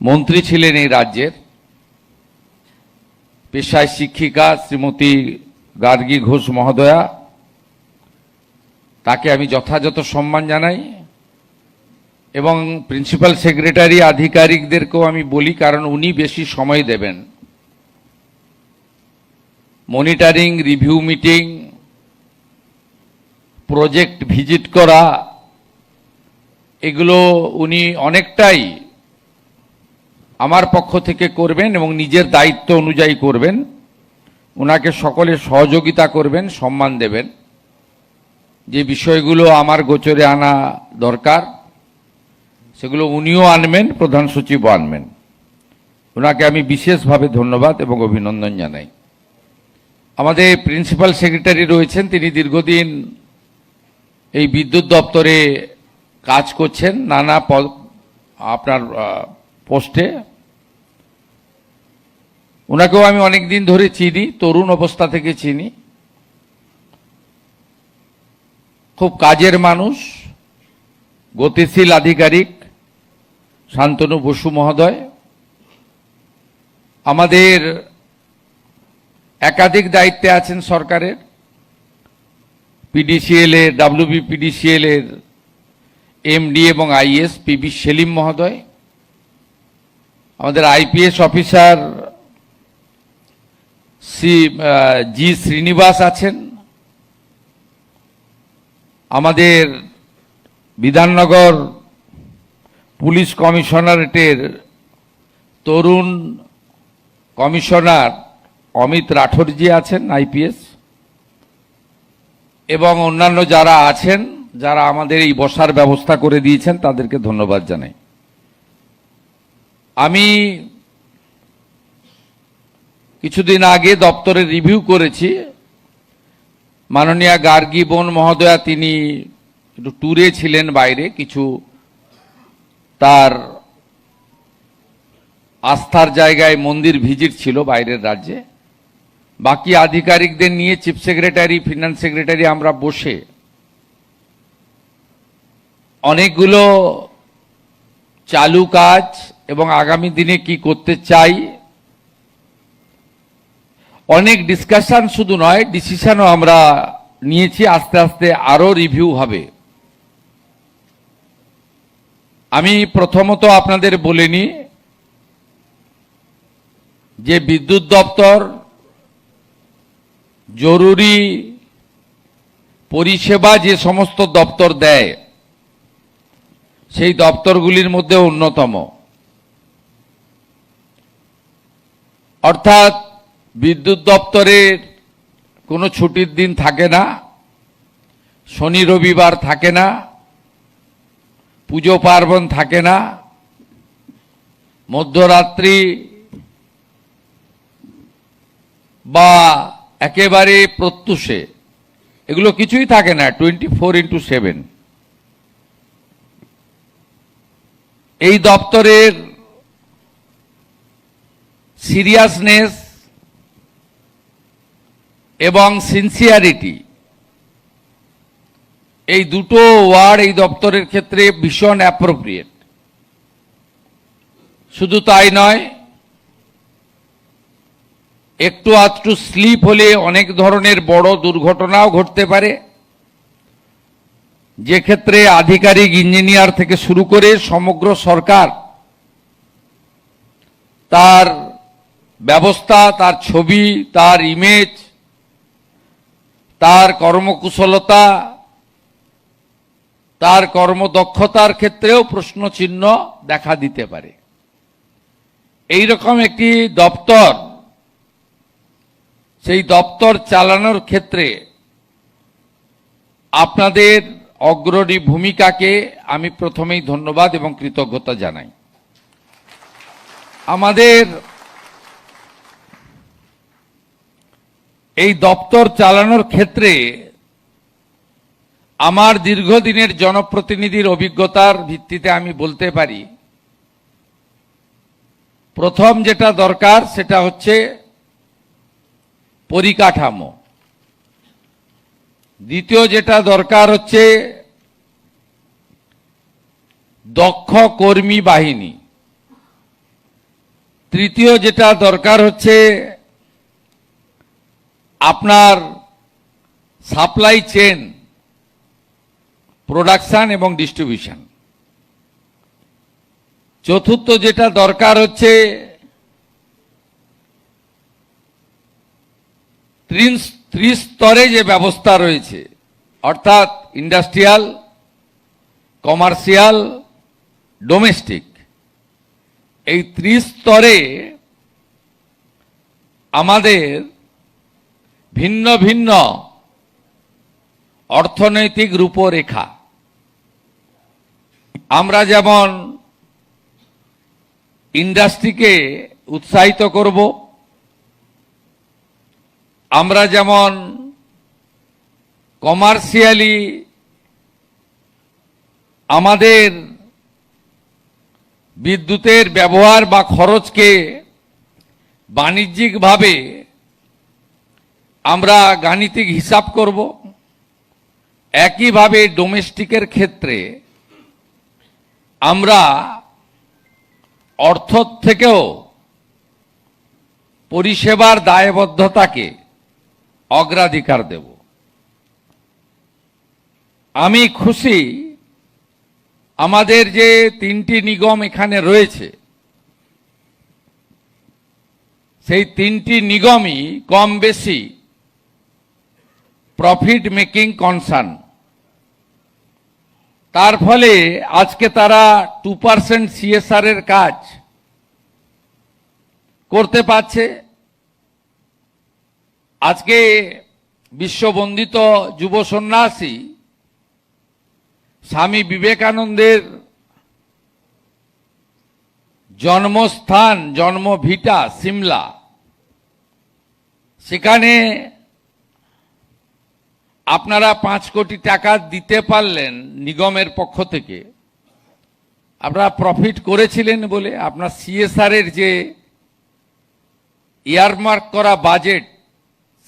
মন্ত্রী ছিলেন এই রাজ্যের, পেশায় শিক্ষিকা শ্রীমতী গার্গী ঘোষ মহোদয়া, তাকে আমি যথাযথ সম্মান জানাই এবং প্রিন্সিপাল সেক্রেটারি আধিকারিকদেরকেও আমি বলি, কারণ উনি বেশি সময় দেবেন। Monitoring, review meeting, project visit করা, এগুলো উনি অনেকটাই আমার পক্ষ থেকে করবেন এবং নিজের দায়িত্ব অনুযায়ী করবেন। ওনাকে সকলে সহযোগিতা করবেন, সম্মান দেবেন। যে বিষয়গুলো আমার গোচরে আনা দরকার সেগুলো উনিও আনবেন, প্রধান সচিবও আনবেন। ওনাকে আমি বিশেষভাবে ধন্যবাদ এবং অভিনন্দন জানাই। আমাদের প্রিন্সিপাল সেক্রেটারি রয়েছেন, তিনি দীর্ঘদিন এই বিদ্যুৎ দপ্তরে কাজ করছেন নানা আপনার পোস্টে। ওনাকেও আমি অনেক দিন ধরে চিনি, তরুণ অবস্থা থেকে চিনি। খুব কাজের মানুষ, গতিশীল আধিকারিক শান্তনু বসু মহোদয়। আমাদের একাধিক দায়িত্বে আছেন সরকারের, পিডিসিএল এর, WBPDCL এর এমডি এবং আইএস পিবি সেলিম মহোদয়। আমাদের আইপিএস অফিসার জি শ্রীনিবাস আছেন। আমাদের বিধাননগর পুলিশ কমিশনারেটের তরুণ কমিশনার অমিত রাঠোরজি আছেন, আইপিএস, এবং অন্যান্য যারা আছেন, যারা আমাদের এই বসার ব্যবস্থা করে দিয়েছেন, তাদেরকে ধন্যবাদ জানাই। আমি কিছুদিন আগে দপ্তরে রিভিউ করেছি। মাননীয়া গার্গী বোন মহোদয়া তিনি একটু ট্যুরে ছিলেন বাইরে, কিছু তার আস্থার জায়গায় মন্দির ভিজিট ছিল বাইরের রাজ্যে। বাকি আধিকারিকদের নিয়ে চিফ সেক্রেটারি, ফিনান্স সেক্রেটারি আমরা বসে অনেকগুলো চালু কাজ এবং আগামী দিনে কি করতে চাই অনেক ডিসকাশন, শুধু নয় ডিসিশনও আমরা নিয়েছি। আস্তে আস্তে আরো রিভিউ হবে। আমি প্রথমত আপনাদের বলে নিই যে বিদ্যুৎ দপ্তর জরুরি পরিষেবা যে সমস্ত দপ্তর দেয় সেই দপ্তরগুলির মধ্যে অন্যতম। অর্থাৎ বিদ্যুৎ দপ্তরের কোনো ছুটির দিন থাকে না, শনি রবিবার থাকে না, পুজো পার্বণ থাকে না, মধ্যরাত্রি বা একেবারে প্রত্যুষে এগুলো কিছুই থাকে না, 24x7। এই দপ্তরের সিরিয়াসনেস এবং সিনসিয়ারিটি, এই দুটো ওয়ার্ড এই দপ্তরের ক্ষেত্রে ভীষণ অ্যাপ্রোপ্রিয়েট। শুধু তাই নয়, একটু আধটু স্লিপ হলে অনেক ধরনের বড় দুর্ঘটনাও ঘটতে পারে, যে ক্ষেত্রে আধিকারিক, ইঞ্জিনিয়ার থেকে শুরু করে সমগ্র সরকার তার ব্যবস্থা, তার ছবি, তার ইমেজ, তার কর্মকুশলতা, তার কর্মদক্ষতার ক্ষেত্রেও প্রশ্নচিহ্ন দেখা দিতে পারে। এই রকম একটি দপ্তর, সেই দপ্তর চালানোর ক্ষেত্রে আপনাদের অগ্রণী ভূমিকাকে আমি প্রথমেই ধন্যবাদ এবং কৃতজ্ঞতা জানাই। আমাদের এই দপ্তর চালানোর ক্ষেত্রে আমার দীর্ঘদিনের জনপ্রতিনিধির অভিজ্ঞতার ভিত্তিতে আমি বলতে পারি, প্রথম যেটা দরকার সেটা হচ্ছে পরিকাঠামো। দ্বিতীয় যেটা দরকার হচ্ছে দক্ষ কর্মী বাহিনী। তৃতীয় যেটা দরকার হচ্ছে আপনার সাপ্লাই চেন, প্রোডাকশন এবং ডিস্ট্রিবিউশন। চতুর্থ যেটা দরকার হচ্ছে ত্রিস্তরে যে ব্যবস্থা রয়েছে, অর্থাৎ ইন্ডাস্ট্রিয়াল, কমার্শিয়াল, ডোমেস্টিক, এই ত্রিস্তরে আমাদের ভিন্ন ভিন্ন অর্থনৈতিক রূপরেখা। আমরা যেমন ইন্ডাস্ট্রিকে উৎসাহিত করব, আমরা যেমন কমার্শিয়ালি আমাদের বিদ্যুতের ব্যবহার বা খরচকে বাণিজ্যিকভাবে আমরা গাণিতিক হিসাব করব, একইভাবে ডোমেস্টিকের ক্ষেত্রে আমরা অর্থ থেকেও পরিষেবার দায়বদ্ধতাকে অগ্রাধিকার দেব। আমি খুশি আমাদের যে তিনটি নিগম এখানে রয়েছে, সেই তিনটি নিগমই কম বেশি প্রফিট মেকিং কনসার্ন। তার ফলে আজকে তারা 2% CSR এর কাজ করতে পারছে। আজকে বিশ্ববন্দিত যুব সন্ন্যাসী স্বামী বিবেকানন্দের জন্মস্থান, জন্মভিটা সিমলা, সেখানে আপনারা 5 কোটি টাকা দিতে পারলেন নিগমের পক্ষ থেকে। আপনারা প্রফিট করেছিলেন বলে, আপনার CSR এর যে ইয়ারমার্ক করা বাজেট,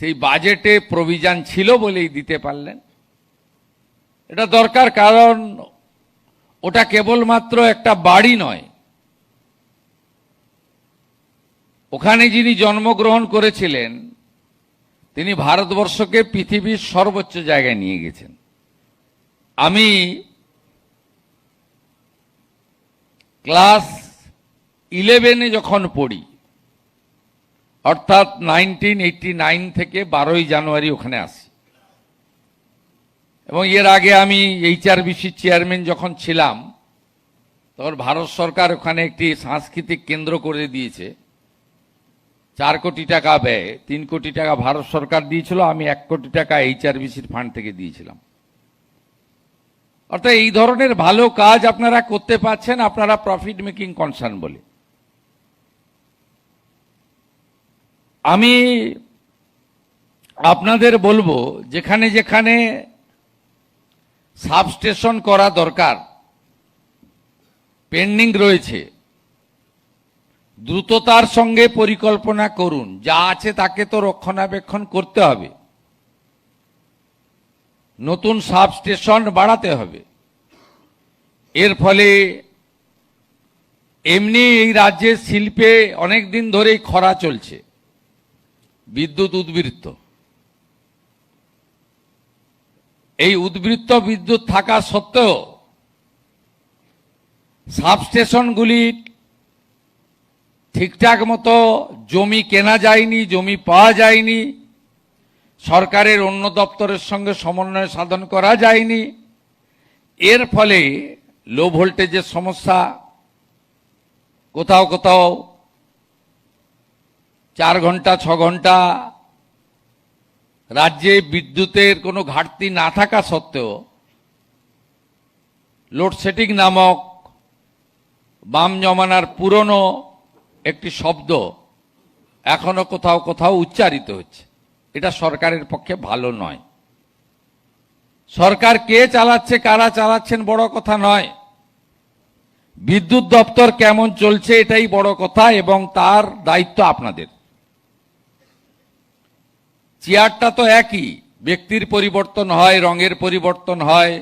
সেই বাজেটে প্রভিশন ছিল বলেই দিতে পারলেন। এটা দরকার, কারণ ওটা কেবলমাত্র একটা বাড়ি নয়, ওখানে যিনি জন্মগ্রহণ করেছিলেন তিনি ভারতবর্ষকে পৃথিবীর সর্বোচ্চ জায়গায় নিয়ে গেছেন। আমি ক্লাস 11-এ যখন পড়ি, অর্থাৎ 1989 থেকে 12ই জানুয়ারি ওখানে আসি, এবং এর আগে আমি HRBC চেয়ারম্যান যখন ছিলাম তখন ভারত সরকার ওখানে একটি সাংস্কৃতিক কেন্দ্র করে দিয়েছে। 4 কোটি টাকা ব্যয়, 3 কোটি টাকা ভারত সরকার দিয়েছিল, আমি 1 কোটি টাকা HRBCর ফান্ড থেকে দিয়েছিলাম। অর্থাৎ এই ধরনের ভালো কাজ আপনারা করতে পারছেন, আপনারা প্রফিট মেকিং কনসার্ন বলে। আমি আপনাদের বলবো, যেখানে যেখানে সাবস্টেশন করা দরকার, পেন্ডিং রয়েছে, দ্রুততার সঙ্গে পরিকল্পনা করুন। যা আছে তাকে তো রক্ষণাবেক্ষণ করতে হবে, নতুন সাবস্টেশন বাড়াতে হবে। এর ফলে এমনি এই রাজ্যের শিল্পে অনেক দিন ধরেই খরা চলছে, বিদ্যুৎ উদ্বৃত্ত। এই উদ্বৃত্ত বিদ্যুৎ থাকা সত্ত্বেও সাবস্টেশনগুলি ঠিকঠাক মতো জমি কেনা যায়নি, জমি পাওয়া যায়নি, সরকারের অন্য দপ্তরের সঙ্গে সমন্বয় সাধন করা যায়নি। এর ফলে লো ভোল্টেজের সমস্যা, কোথাও কোথাও 4 ঘন্টা 6 ঘন্টা রাজ্যে বিদ্যুতের কোনো ঘাটতি না থাকা সত্ত্বেও লোডশেডিং নামক বাম জমানার পুরনো একটি শব্দ এখনো কোথাও কোথাও উচ্চারিত হচ্ছে। এটা সরকারের পক্ষে ভালো নয়। সরকার কে চালাচ্ছে, কারা চালাচ্ছেন বড় কথা নয়, বিদ্যুৎ দপ্তর কেমন চলছে এটাই বড় কথা, এবং তার দায়িত্ব আপনাদের। চেয়ারটা তো একই, ব্যক্তির পরিবর্তন হয়, রঙের পরিবর্তন হয়,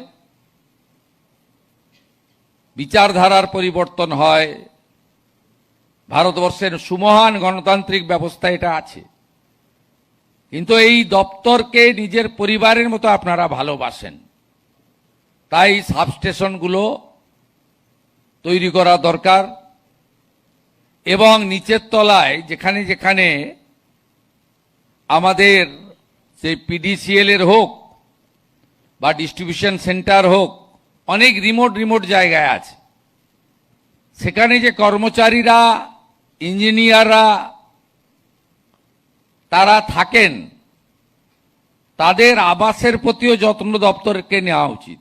বিচারধারার পরিবর্তন হয়, ভারতবর্ষের সুমহান গণতান্ত্রিক ব্যবস্থা এটা আছে, কিন্তু এই দপ্তরকে নিজের পরিবারের মতো আপনারা ভালোবাসেন, তাই সাবস্টেশনগুলো তৈরি করা দরকার এবং নিচের তলায় যেখানে যেখানে আমাদের সেই পিডিসিএল এর হোক বা ডিস্ট্রিবিউশন সেন্টার হোক, অনেক রিমোট জায়গায় আছে, সেখানে যে কর্মচারীরা, ইঞ্জিনিয়াররা তারা থাকেন, তাদের আবাসের প্রতিও যত্ন দপ্তরকে নেওয়া উচিত।